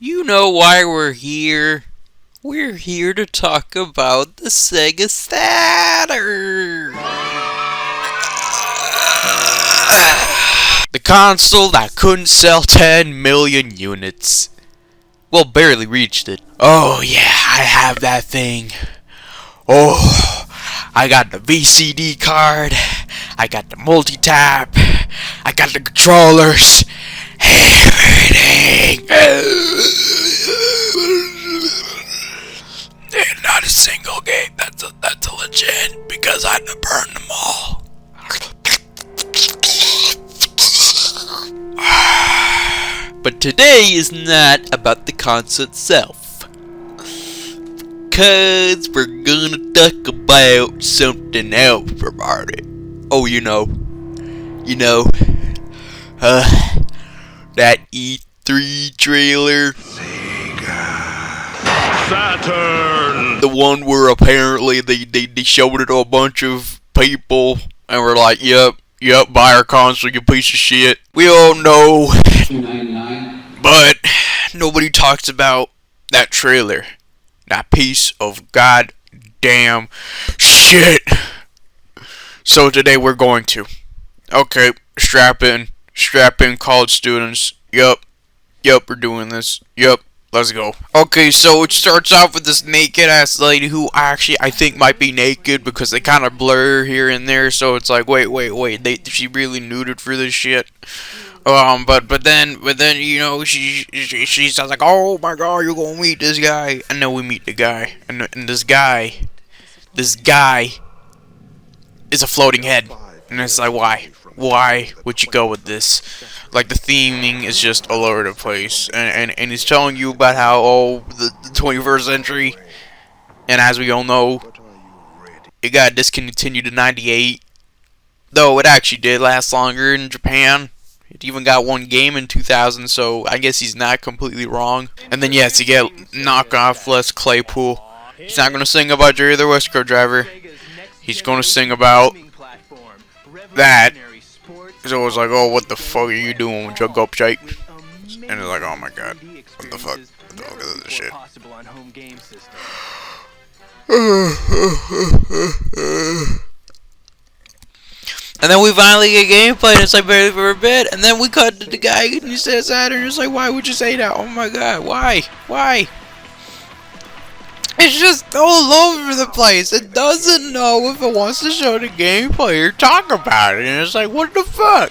You know why we're here. We're here to talk about the Sega Saturn. The console that couldn't sell 10 million units. Well, barely reached it. Oh yeah, I have that thing. Oh, I got the VCD card. I got the multi-tap. I got the controllers. Everything. And not a single game that's a legit, because I had to burn them all. But today is not about the console itself, cause we're gonna talk about something else about it. Oh, that E3 trailer. Sega Saturn. The one where apparently they showed it to a bunch of people and were like, yep, buy our console, you piece of shit. We all know. But nobody talks about that trailer. That piece of goddamn shit. So today we're going to. Okay, strap in, college students. Yup, we're doing this. Yup, let's go. Okay, so it starts off with this naked ass lady who I think might be naked because they kind of blur here and there. So it's like, wait, she really nuded for this shit. But then she's like, oh my god, you're gonna meet this guy, and then we meet the guy, and this guy is a floating head, and it's like, why would you go with this? Like, the theming is just all over the place, and he's telling you about how the 21st century, and as we all know, it got discontinued in '98, though it actually did last longer in Japan. It even got one game in 2000, so I guess he's not completely wrong. And then yes, you get knockoff Les Claypool. He's not gonna sing about Jerry the Westco driver. He's gonna sing about that. So it's like, oh, what the fuck are you doing with your gulp shake? And it's like, oh my god, what the fuck? What the fuck is this shit? And then we finally get gameplay, and it's like barely for a bit, and then we cut to the guy, and he says Saturn, it's like, why would you say that? Oh my god, why? It's just all over the place. It doesn't know if it wants to show the gameplay or talk about it, and it's like, what the fuck?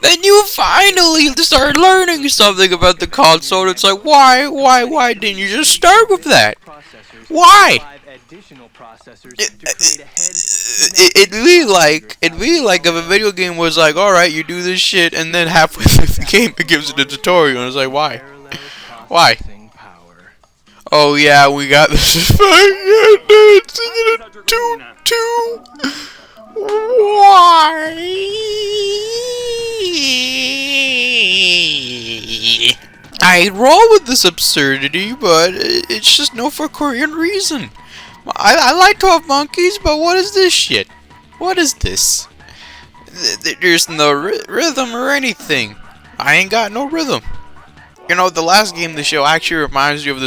Then you finally start learning something about the console, and it's like, why didn't you just start with that? Why? It'd be like if a video game was like, alright, you do this shit, and then halfway through the game it gives it a tutorial, and it's like, why? Oh yeah, we got this. Why? I roll with this absurdity, but it's just no for Korean reason. I like 12 Monkeys, but what is this shit? What is this? There's no rhythm or anything. I ain't got no rhythm. You know, the last game they show actually reminds me of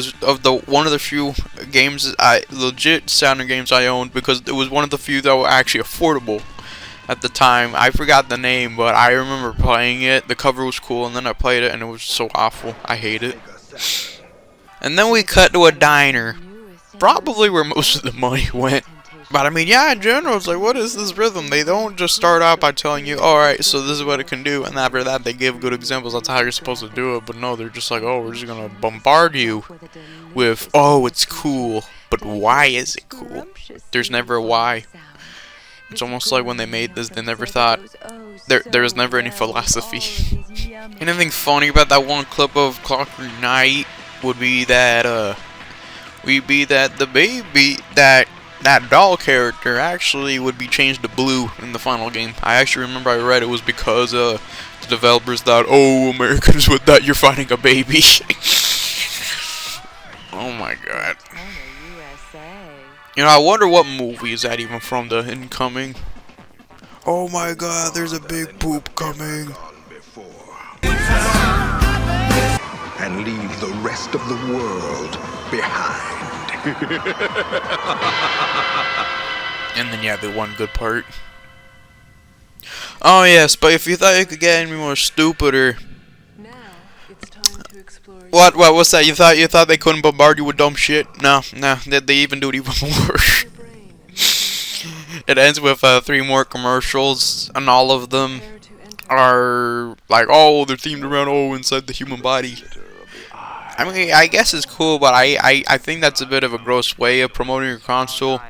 one of the few games legit Saturn games I owned, because it was one of the few that were actually affordable at the time. I forgot the name, but I remember playing it. The cover was cool, and then I played it, and it was so awful. I hate it. And then we cut to a diner, probably where most of the money went. But I mean, yeah, in general, it's like, what is this rhythm? They don't just start out by telling you, alright, so this is what it can do, and after that they give good examples, that's how you're supposed to do it. But no, they're just like, oh, we're just gonna bombard you with, oh, it's cool, but why is it cool? There's never a why. It's almost like when they made this, they never thought, there was never any philosophy. Anything funny about that one clip of Clockwork Knight would be that, the baby, that doll character actually would be changed to blue in the final game. I actually remember I read it was because the developers thought, oh, Americans, with that you're fighting a baby. Oh my god. You know, I wonder what movie is that even from, the Incoming. Oh my god, there's a big poop coming. And leave the rest of the world behind. And then yeah, the one good part. Oh yes, but if you thought you could get any more stupider. Now it's time to explore. What's that? You thought they couldn't bombard you with dumb shit? No, they even do it even more. It ends with 3 more commercials, and all of them are like, oh, they're themed around, oh, inside the human body. I mean, I guess it's cool, but I think that's a bit of a gross way of promoting your console.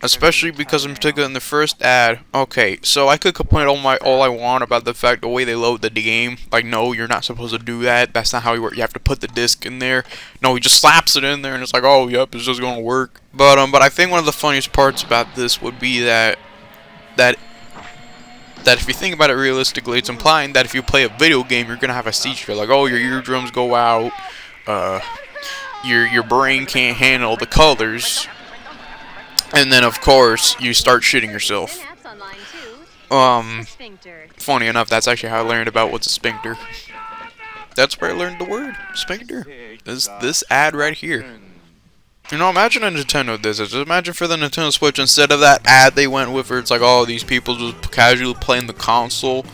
Especially because in particular in the first ad, okay, so I could complain all I want about the fact the way they load the game. Like, no, you're not supposed to do that. That's not how you work. You have to put the disc in there. No, he just slaps it in there and it's like, oh, yep, it's just gonna work. But I think one of the funniest parts about this would be that if you think about it realistically, it's implying that if you play a video game, you're gonna have a seizure. Like, oh, your eardrums go out. Your brain can't handle the colors. And then, of course, you start shitting yourself. Funny enough, that's actually how I learned about what's a sphincter. That's where I learned the word, sphincter. This ad right here. You know, imagine a Nintendo did this. Just imagine for the Nintendo Switch, instead of that ad they went with where it's like, oh, these people just casually playing the console.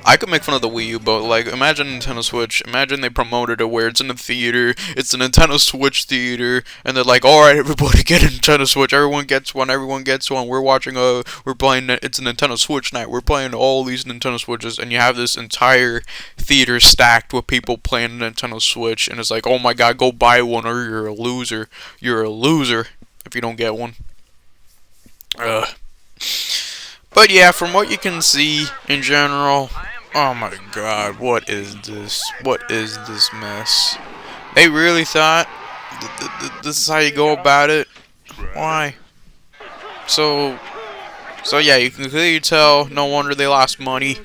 I could make fun of the Wii U, but like, imagine Nintendo Switch. Imagine they promoted it where it's in a theater. It's a Nintendo Switch theater, and they're like, "All right, everybody, get a Nintendo Switch. Everyone gets one. Everyone gets one. We're playing. It's a Nintendo Switch night. We're playing all these Nintendo Switches, and you have this entire theater stacked with people playing Nintendo Switch, and it's like, oh my god, go buy one, or you're a loser. You're a loser if you don't get one." But yeah, from what you can see in general. Oh my god, what is this? What is this mess? They really thought this is how you go about it? Why? So yeah, you can clearly tell, no wonder they lost money.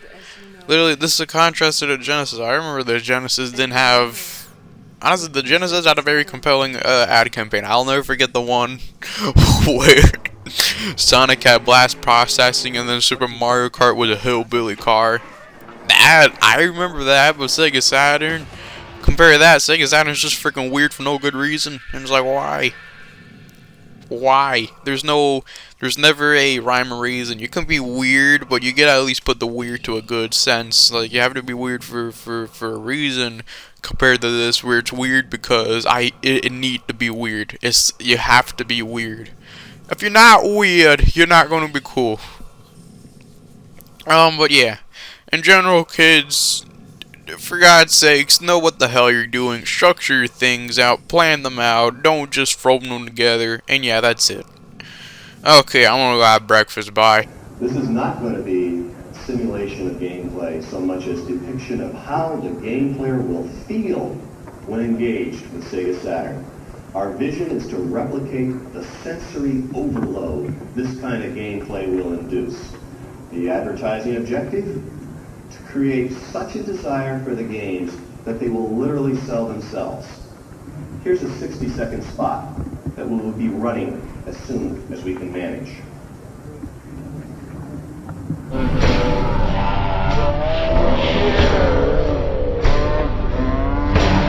Literally, this is a contrast to the Genesis. I remember the Genesis didn't have... Honestly, the Genesis had a very compelling ad campaign. I'll never forget the one where Sonic had blast processing and then Super Mario Kart was a hillbilly car. I remember that, but Sega Saturn, compare to that, Sega Saturn's just freaking weird for no good reason. And it's like, why? Why? There's never a rhyme or reason. You can be weird, but you gotta at least put the weird to a good sense. Like, you have to be weird for a reason, compared to this, where it's weird because it need to be weird. You have to be weird. If you're not weird, you're not gonna be cool. But yeah. In general, kids, for God's sakes, know what the hell you're doing. Structure your things out. Plan them out. Don't just throw them together. And yeah, that's it. Okay, I'm gonna go have breakfast. Bye. This is not going to be simulation of gameplay so much as depiction of how the game player will feel when engaged with Sega Saturn. Our vision is to replicate the sensory overload this kind of gameplay will induce. The advertising objective? To create such a desire for the games that they will literally sell themselves. Here's a 60-second spot that we will be running as soon as we can manage.